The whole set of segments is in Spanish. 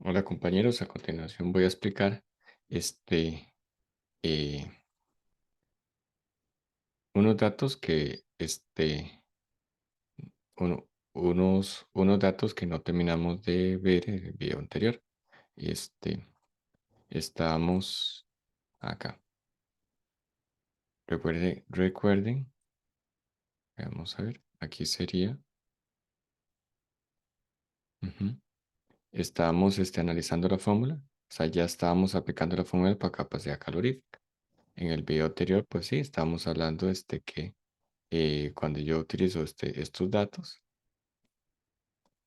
Hola compañeros, a continuación voy a explicar este, eh, unos datos que, unos datos que no terminamos de ver en el video anterior. Este, Estamos acá. Recuerden, vamos a ver, aquí sería, ujú, estábamos analizando la fórmula, o sea, ya estábamos aplicando la fórmula para capacidad calorífica. En el video anterior, pues sí, estábamos hablando que cuando yo utilizo estos datos,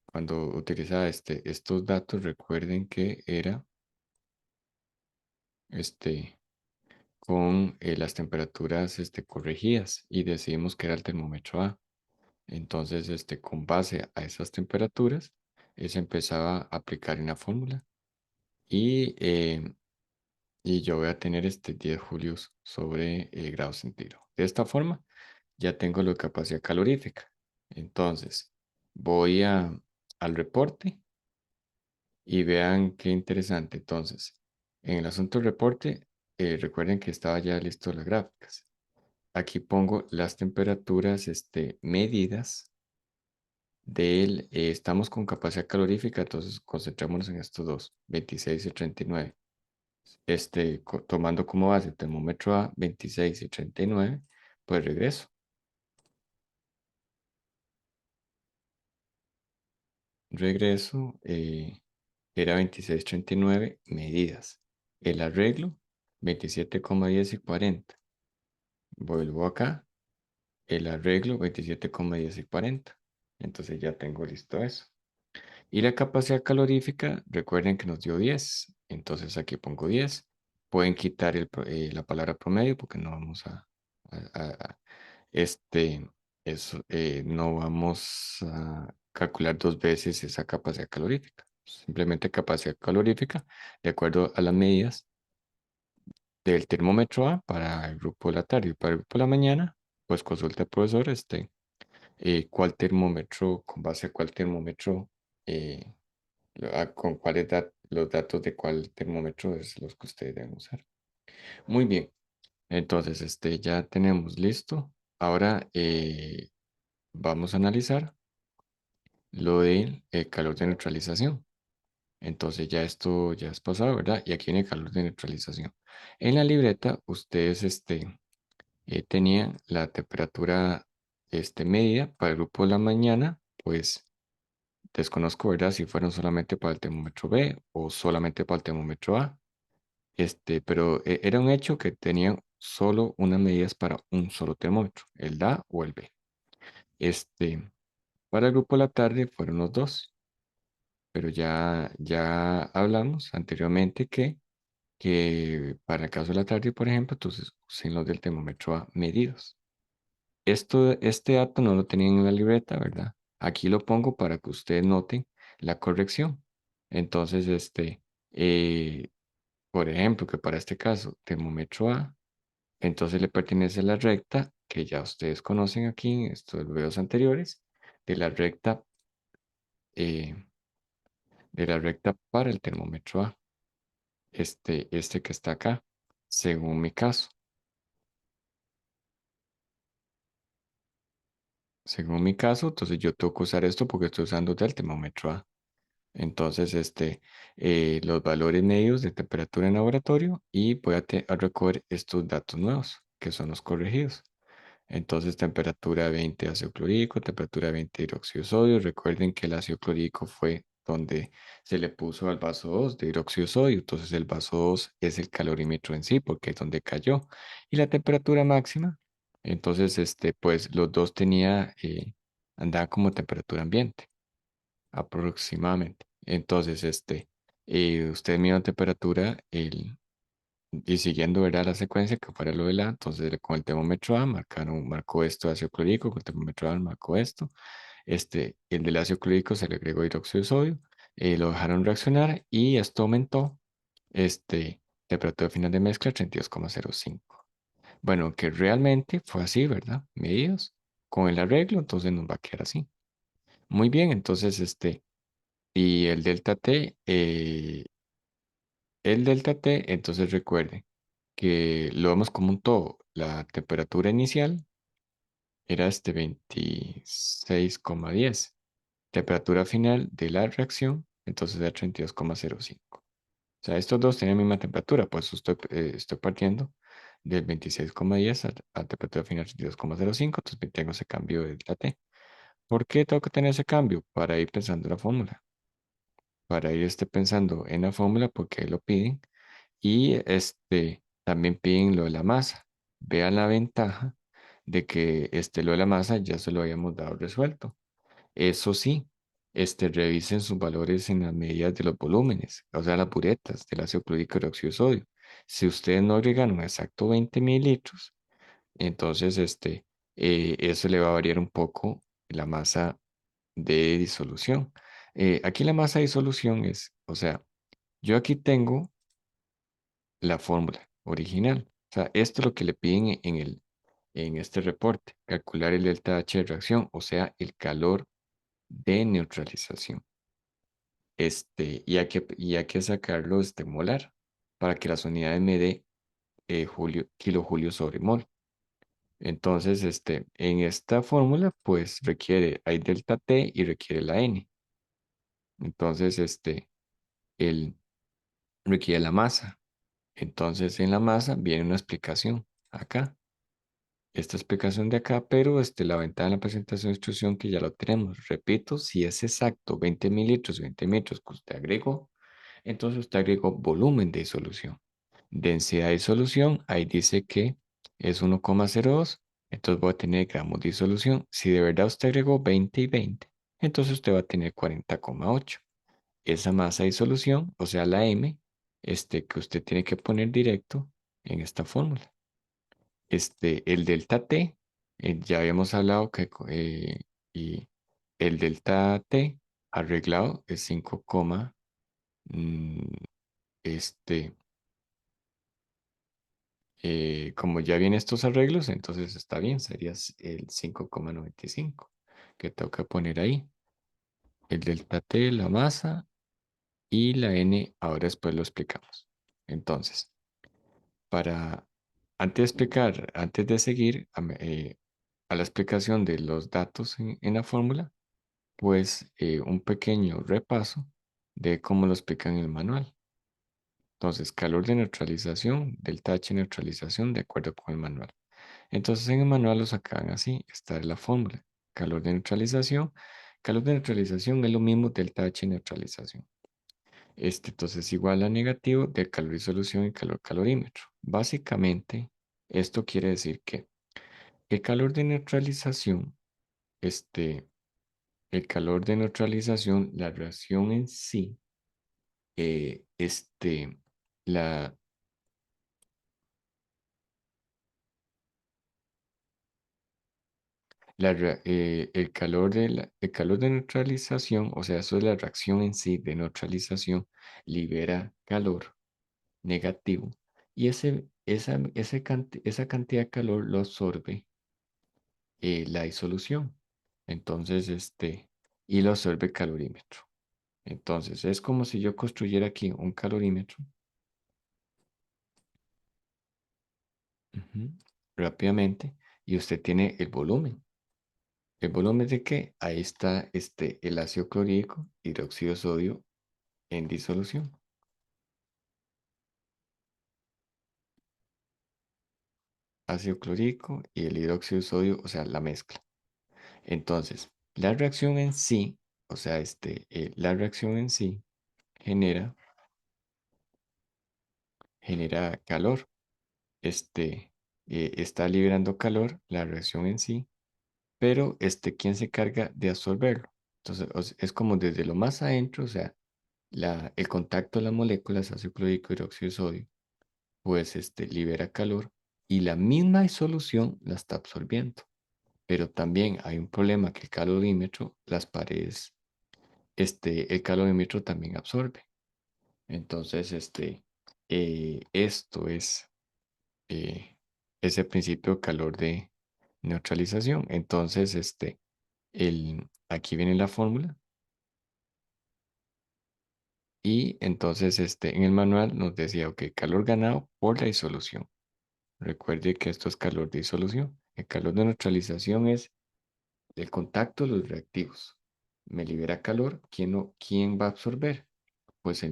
cuando utilizaba estos datos, recuerden que era este, con las temperaturas corregidas y decidimos que era el termómetro A. Entonces, con base a esas temperaturas, se empezaba a aplicar en la fórmula y, y yo voy a tener 10 julios sobre grados centígrados. De esta forma, ya tengo la capacidad calorífica. Entonces, voy al reporte y vean qué interesante. Entonces, en el asunto del reporte, recuerden que estaba ya listo las gráficas. Aquí pongo las temperaturas medidas estamos con capacidad calorífica, entonces concentrémonos en estos dos, 26 y 39. Tomando como base el termómetro A, 26 y 39, pues regreso. Regreso, era 26,39 medidas. El arreglo, 27,10 y 40. Vuelvo acá, el arreglo, 27,10 y 40. Entonces ya tengo listo eso. Y la capacidad calorífica, recuerden que nos dio 10. Entonces aquí pongo 10. Pueden quitar la palabra promedio porque no vamos a- este, no vamos a calcular dos veces esa capacidad calorífica. Simplemente capacidad calorífica de acuerdo a las medidas del termómetro A para el grupo de la tarde y para el grupo de la mañana, pues consulta al profesor cuál termómetro, con base a cuál termómetro, eh, con los datos de cuál termómetro es los que ustedes deben usar. Muy bien, entonces ya tenemos listo. Ahora vamos a analizar lo del calor de neutralización. Entonces ya esto ya es pasado, ¿verdad? Y aquí en el calor de neutralización. En la libreta ustedes tenían la temperatura medida para el grupo de la mañana, pues desconozco, ¿verdad? Si fueron solamente para el termómetro B o solamente para el termómetro A. Pero era un hecho que tenían solo unas medidas para un solo termómetro, el A o el B. Para el grupo de la tarde fueron los dos, pero ya hablamos anteriormente que para el caso de la tarde, por ejemplo, entonces usen los del termómetro A medidos. Este dato no lo tenían en la libreta, ¿verdad? Aquí lo pongo para que ustedes noten la corrección. Entonces, eh, por ejemplo, que para este caso, termómetro A, entonces le pertenece a la recta que ya ustedes conocen aquí en estos videos anteriores, de la recta, eh, de la recta para el termómetro A, que está acá, según mi caso. Según mi caso, entonces yo tengo que usar esto porque estoy usando del termómetro A. Entonces, los valores medios de temperatura en laboratorio y voy a recoger estos datos nuevos, que son los corregidos. Entonces, temperatura 20 de ácido clorhídrico, temperatura 20 de hidróxido de sodio. Recuerden que el ácido clorhídrico fue donde se le puso al vaso 2 de hidróxido de sodio. Entonces, el vaso 2 es el calorímetro en sí, porque es donde cayó. Y la temperatura máxima, entonces, pues los dos andaba como temperatura ambiente aproximadamente. Entonces, usted mide temperatura y siguiendo era la secuencia que fuera lo de la, entonces con el termómetro A marcó esto de ácido clorhídrico, con el termómetro A marcó esto. El del ácido clorhídrico se le agregó hidróxido de sodio, lo dejaron reaccionar y esto aumentó, temperatura final de mezcla 32,05. Bueno, que realmente fue así, ¿verdad? Medidos con el arreglo, entonces nos va a quedar así. Muy bien, entonces, Y el delta T, entonces recuerde que lo vemos como un todo. La temperatura inicial era 26,10. Temperatura final de la reacción, entonces era 32,05. O sea, estos dos tienen la misma temperatura, pues estoy partiendo del 26,10 a temperatura final 32,05, entonces tengo ese cambio de delta T. ¿Por qué tengo que tener ese cambio? Para ir pensando en la fórmula. Para ir pensando en la fórmula, porque lo piden. Y también piden lo de la masa. Vean la ventaja de que lo de la masa ya se lo habíamos dado resuelto. Eso sí, revisen sus valores en las medidas de los volúmenes, o sea, las puretas del ácido clorhídrico y óxido de sodio. Si ustedes no agregaron exacto 20 mililitros, entonces eso le va a variar un poco la masa de disolución. Aquí la masa de disolución es, o sea, yo aquí tengo la fórmula original. O sea, esto es lo que le piden en este reporte, calcular el delta H de reacción, o sea, el calor de neutralización. Y hay que sacarlo molar para que las unidades me dé kilojulios sobre mol. Entonces, en esta fórmula, pues hay delta T y requiere la N. Entonces, él requiere la masa. Entonces, en la masa viene una explicación acá. Esta explicación de acá, pero la ventana de la presentación de instrucción que ya lo tenemos. Repito, si es exacto 20 mililitros, 20 mililitros que usted agregó, entonces usted agregó volumen de disolución. Densidad de disolución, ahí dice que es 1,02, entonces voy a tener gramos de disolución. Si de verdad usted agregó 20 y 20, entonces usted va a tener 40,8. Esa masa de disolución, o sea, la M, que usted tiene que poner directo en esta fórmula. El delta T, ya habíamos hablado y el delta T arreglado es 5, mm, este, como ya vienen estos arreglos, entonces está bien, sería el 5,95 que toca poner ahí. El delta T, la masa y la N, ahora después lo explicamos. Entonces, para, antes de seguir a la explicación de los datos en la fórmula, pues un pequeño repaso de cómo lo explican en el manual. Entonces, calor de neutralización, delta H neutralización de acuerdo con el manual. Entonces, en el manual lo sacan así, esta es la fórmula. Calor de neutralización. Calor de neutralización es lo mismo delta H neutralización. Entonces, igual a negativo del calor de disolución y calor calorímetro. Básicamente, esto quiere decir que el calor de neutralización, este, el calor de neutralización, la reacción en sí, eh, este, la, el calor de neutralización, o sea, eso es la reacción en sí de neutralización, libera calor negativo y esa cantidad de calor lo absorbe la disolución. Entonces, y lo absorbe el calorímetro. Entonces, es como si yo construyera aquí un calorímetro. Ujú, rápidamente, y usted tiene el volumen. ¿El volumen de qué? Ahí está el ácido clorhídrico, hidróxido de sodio en disolución. Ácido clorhídrico y el hidróxido de sodio, o sea, la mezcla. Entonces, la reacción en sí, o sea, la reacción en sí genera, genera calor. Está liberando calor, la reacción en sí, pero ¿quién se carga de absorberlo? Entonces, es como desde lo más adentro, o sea, el contacto de las moléculas, ácido clorhídrico, hidróxido de sodio, pues libera calor y la misma disolución la está absorbiendo. Pero también hay un problema que el calorímetro, las paredes, el calorímetro también absorbe. Entonces, esto es eh, ese principio de calor de neutralización. Entonces, aquí viene la fórmula. Y entonces en el manual nos decía, ok, calor ganado por la disolución. Recuerde que esto es calor de disolución. El calor de neutralización es el contacto de los reactivos. Me libera calor. ¿Quién va a absorber? Pues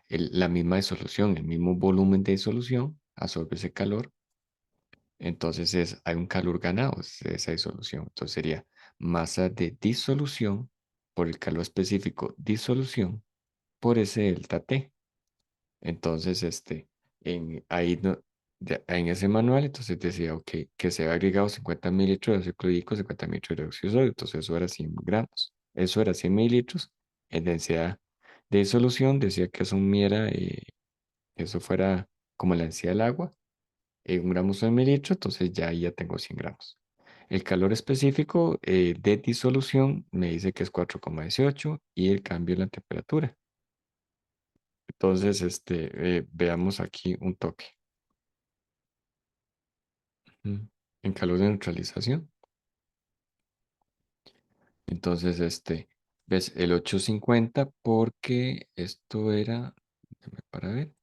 la misma disolución, el mismo volumen de disolución absorbe ese calor. Entonces hay un calor ganado, es esa disolución. Entonces sería masa de disolución por el calor específico disolución por ese delta T. Entonces, ahí en ese manual, entonces decía, ok, que se ha agregado 50 mililitros de ácido clorhídrico, 50 mililitros de óxido de sodio, entonces eso era 100 gramos, eso era 100 mililitros, en densidad de disolución, decía que eso midiera, eso fuera como la densidad del agua, un gramo sobre mililitro, entonces ya tengo 100 gramos. El calor específico de disolución me dice que es 4,18 y el cambio en la temperatura. Entonces, veamos aquí un toque. Mm, En calor de neutralización. Entonces, ves el 850 porque esto era, déjame para ver.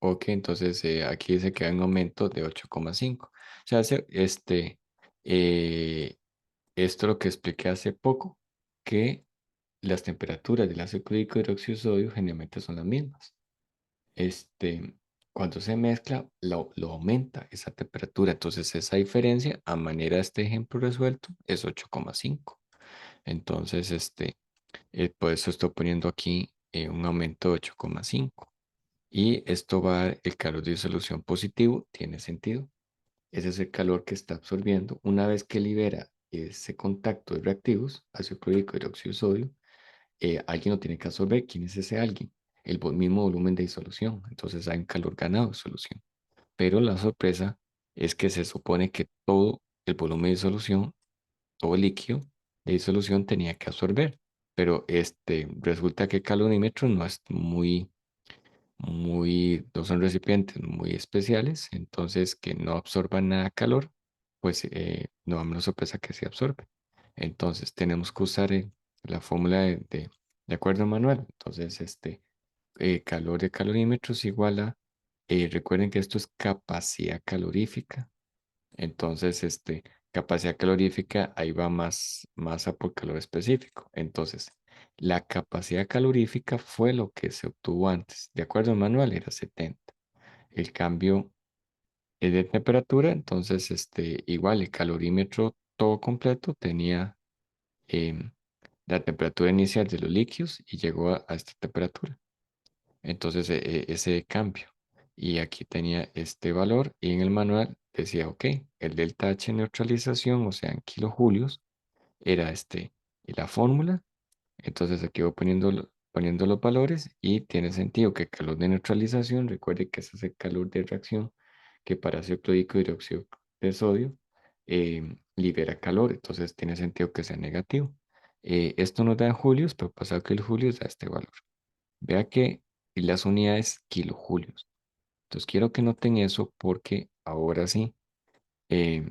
Ok, entonces aquí dice que hay un aumento de 8,5. O sea, eh, esto es lo que expliqué hace poco, que las temperaturas del ácido clorhídrico y hidróxido de sodio generalmente son las mismas. este, Cuando se mezcla, lo aumenta esa temperatura. Entonces, esa diferencia, a manera de este ejemplo resuelto, es 8,5. Entonces, por eso estoy poniendo aquí un aumento de 8,5. Y esto va, el calor de disolución positivo, tiene sentido. Ese es el calor que está absorbiendo. Una vez que libera ese contacto de reactivos, ácido clorhídrico y óxido de sodio, alguien lo tiene que absorber. ¿Quién es ese alguien? El mismo volumen de disolución. Entonces hay un calor ganado de solución. Pero la sorpresa es que se supone que todo el volumen de disolución, todo el líquido de disolución tenía que absorber. Pero resulta que el calorímetro no es no son recipientes muy especiales, entonces que no absorban nada de calor, pues no damos la sorpresa que se absorbe. Entonces tenemos que usar la fórmula de acuerdo al manual. Entonces, calor de calorímetro es igual a, recuerden que esto es capacidad calorífica. Entonces, capacidad calorífica, ahí va más masa por calor específico. Entonces, la capacidad calorífica fue lo que se obtuvo antes. De acuerdo al manual, era 70. El cambio es de temperatura, entonces, igual el calorímetro todo completo tenía em, la temperatura inicial de los líquidos y llegó a esta temperatura. Entonces, ese cambio. Y aquí tenía este valor y en el manual decía, ok, el delta H neutralización, o sea, en kilojulios, era y la fórmula. Entonces aquí voy poniendo los valores y tiene sentido que calor de neutralización, recuerde que ese es el calor de reacción que para ácido clorhídrico y hidróxido de sodio libera calor, entonces tiene sentido que sea negativo. Esto nos da en julios, pero pasado que el julios da este valor. Vea que las unidades kilojulios. Entonces quiero que noten eso porque ahora sí, eh,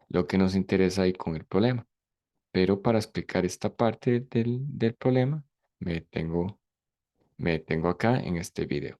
lo que nos interesa ahí con el problema. Pero para explicar esta parte del problema, me detengo acá en este video.